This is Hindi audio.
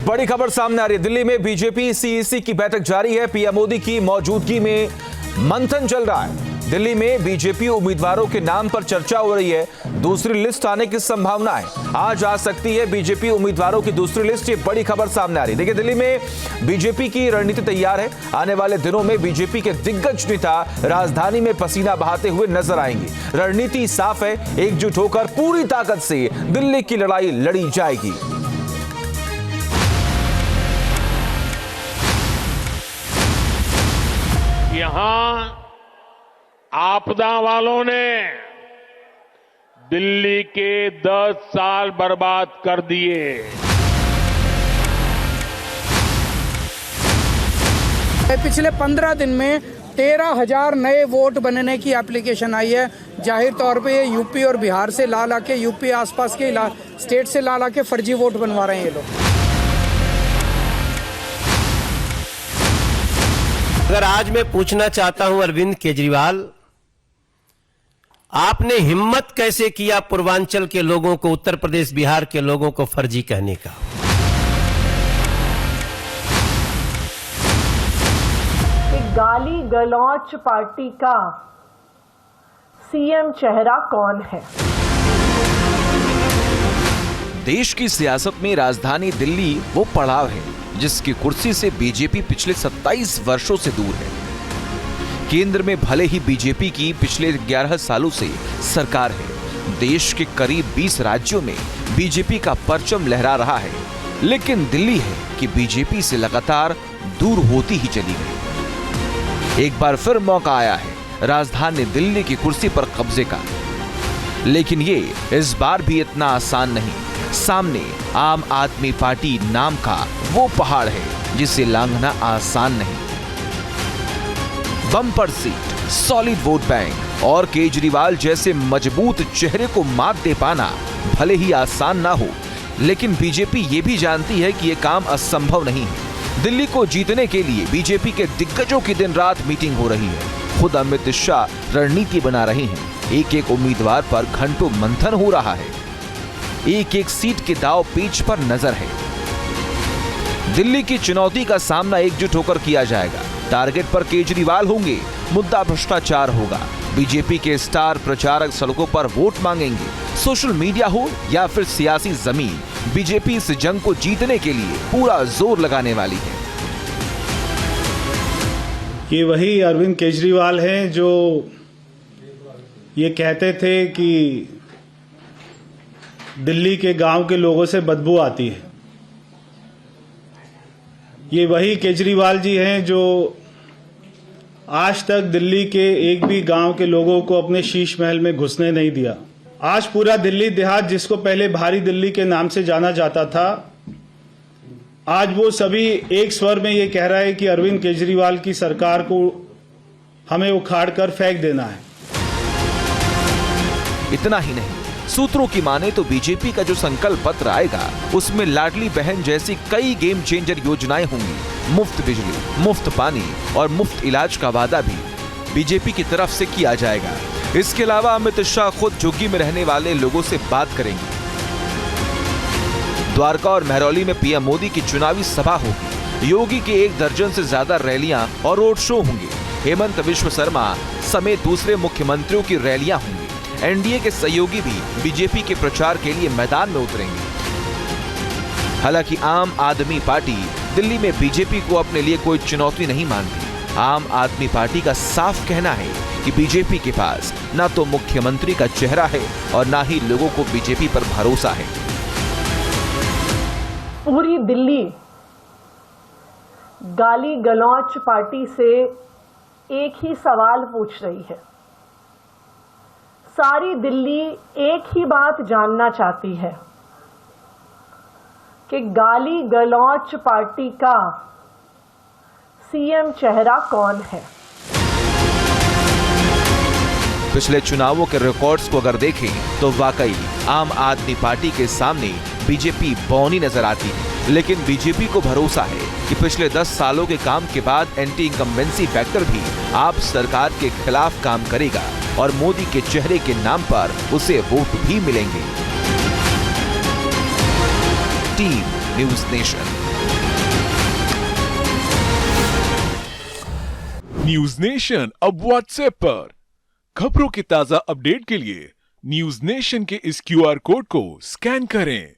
बड़ी खबर सामने आ रही है। दिल्ली में बीजेपी सीईसी की बैठक जारी है। पीएम मोदी की मौजूदगी में मंथन चल रहा है। दिल्ली में बीजेपी उम्मीदवारों के नाम पर चर्चा हो रही है। दूसरी लिस्ट आने की संभावना है। आज आ सकती है बीजेपी उम्मीदवारों की दूसरी लिस्ट। ये बड़ी खबर सामने आ रही है। देखिए, दिल्ली में बीजेपी की रणनीति तैयार है। आने वाले दिनों में बीजेपी के दिग्गज नेता राजधानी में पसीना बहाते हुए नजर आएंगे। रणनीति साफ है, एकजुट होकर पूरी ताकत से दिल्ली की लड़ाई लड़ी जाएगी। यहां आपदा वालों ने दिल्ली के 10 साल बर्बाद कर दिए। पिछले 15 दिन में 13,000 नए वोट बनने की एप्लीकेशन आई है। जाहिर तौर पे ये यूपी और बिहार से ला के यूपी आसपास के स्टेट से ला के फर्जी वोट बनवा रहे हैं ये लोग। अगर आज मैं पूछना चाहता हूं अरविंद केजरीवाल, आपने हिम्मत कैसे किया पूर्वांचल के लोगों को, उत्तर प्रदेश बिहार के लोगों को फर्जी कहने का? गाली गलौच पार्टी का सीएम चेहरा कौन है? देश की सियासत में राजधानी दिल्ली वो पड़ाव है जिसकी कुर्सी से बीजेपी पिछले 27 वर्षों से दूर है। केंद्र में भले ही बीजेपी की पिछले 11 सालों से सरकार है, देश के करीब 20 राज्यों में बीजेपी का परचम लहरा रहा है, लेकिन दिल्ली है कि बीजेपी से लगातार दूर होती ही चली गई। एक बार फिर मौका आया है राजधानी दिल्ली की कुर्सी पर कब्जे का, लेकिन ये इस बार भी इतना आसान नहीं। सामने आम आदमी पार्टी नाम का वो पहाड़ है जिसे लांघना आसान नहीं। Bumper seat, solid vote bank और केजरीवाल जैसे मजबूत चेहरे को मात दे पाना भले ही आसान ना हो, लेकिन बीजेपी ये भी जानती है कि ये काम असंभव नहीं है। दिल्ली को जीतने के लिए बीजेपी के दिग्गजों की दिन रात मीटिंग हो रही है। खुद अमित शाह रणनीति बना रहे हैं। एक एक उम्मीदवार पर घंटों मंथन हो रहा है। एक एक सीट के दाव पेच पर नजर है। दिल्ली की चुनौती का सामना एकजुट होकर किया जाएगा। टारगेट पर केजरीवाल होंगे, मुद्दा भ्रष्टाचार होगा। बीजेपी के स्टार प्रचारक सड़कों पर वोट मांगेंगे। सोशल मीडिया हो या फिर सियासी जमीन, बीजेपी इस जंग को जीतने के लिए पूरा जोर लगाने वाली है। ये वही अरविंद केजरीवाल हैं जो ये कहते थे कि दिल्ली के गांव के लोगों से बदबू आती है। ये वही केजरीवाल जी हैं जो आज तक दिल्ली के एक भी गांव के लोगों को अपने शीश महल में घुसने नहीं दिया। आज पूरा दिल्ली देहात, जिसको पहले भारी दिल्ली के नाम से जाना जाता था, आज वो सभी एक स्वर में ये कह रहा है कि अरविंद केजरीवाल की सरकार को हमें उखाड़ कर फेंक देना है। इतना ही नहीं, सूत्रों की माने तो बीजेपी का जो संकल्प पत्र आएगा उसमें लाडली बहन जैसी कई गेम चेंजर योजनाएं होंगी। मुफ्त बिजली, मुफ्त पानी और मुफ्त इलाज का वादा भी बीजेपी की तरफ से किया जाएगा। इसके अलावा अमित शाह खुद झुग्गी में रहने वाले लोगों से बात करेंगे। द्वारका और महरौली में पीएम मोदी की चुनावी सभा होगी। योगी के 1 दर्जन से ज्यादा रैलियां और रोड शो होंगे। हेमंत बिश्व शर्मा समेत दूसरे मुख्यमंत्रियों की रैलियां होंगी। एनडीए के सहयोगी भी बीजेपी के प्रचार के लिए मैदान में उतरेंगे। हालांकि आम आदमी पार्टी दिल्ली में बीजेपी को अपने लिए कोई चुनौती नहीं मानती। आम आदमी पार्टी का साफ कहना है कि बीजेपी के पास ना तो मुख्यमंत्री का चेहरा है और ना ही लोगों को बीजेपी पर भरोसा है। पूरी दिल्ली गाली गलौच पार्टी से एक ही सवाल पूछ रही है। सारी दिल्ली एक ही बात जानना चाहती है कि गाली गलौच पार्टी का सीएम चेहरा कौन है। पिछले चुनावों के रिकॉर्ड्स को अगर देखें तो वाकई आम आदमी पार्टी के सामने बीजेपी बौनी नजर आती है, लेकिन बीजेपी को भरोसा है कि पिछले 10 सालों के काम के बाद एंटी इनकम्बेंसी फैक्टर भी आप सरकार के खिलाफ काम करेगा और मोदी के चेहरे के नाम पर उसे वोट भी मिलेंगे। Team news nation. News nation अब व्हाट्सएप पर। खबरों के ताजा अपडेट के लिए न्यूज नेशन के इस QR कोड को स्कैन करें।